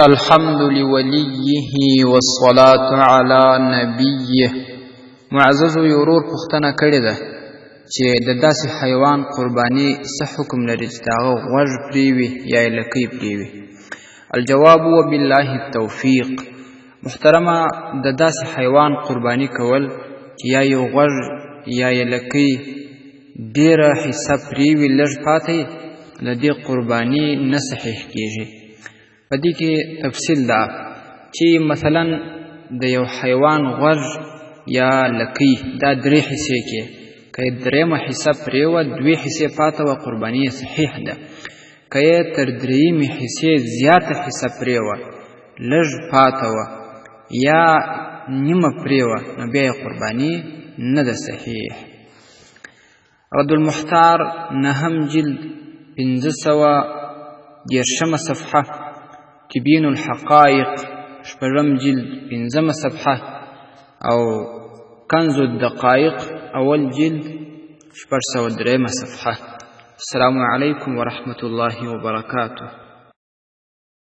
الحمد لوليه والصلاة على نبيه. معزز ورور پختنه کړې ده چې د داسې حیوان قرباني څه حکم لري چې د هغه غوږ پرې وي یا یې لکۍ پرې وي. الجواب وبالله التوفیق. محترمه، د داسې حیوان قرباني کول چې یا یو غوږ یا یې لکۍ ډېره حصه پرې وي لږ پاته یې، د دې قرباني نه صحیح کېږي. په دې کې تفصیل ده چې مثلا د یو حیوان غوږ یا لکۍ دا 3 حصې کې که یې 3مه حصه پرې وه 2 حصې پاته وه قرباني یې صحیح ده. که یې تر 3مې حصې زیاته حصه پرې وه لږ پاته وه یا نیمه پرې وه نو بیا یې قرباني نه ده صحیح. رد المحتار 9م جلد 510 صفحه، تبین الحقائق 8م جلد 5مه صفحه، او کنز الدقائق اول جلد 803 صفحه. السلام علیکم ورحمة الله وبرکاته.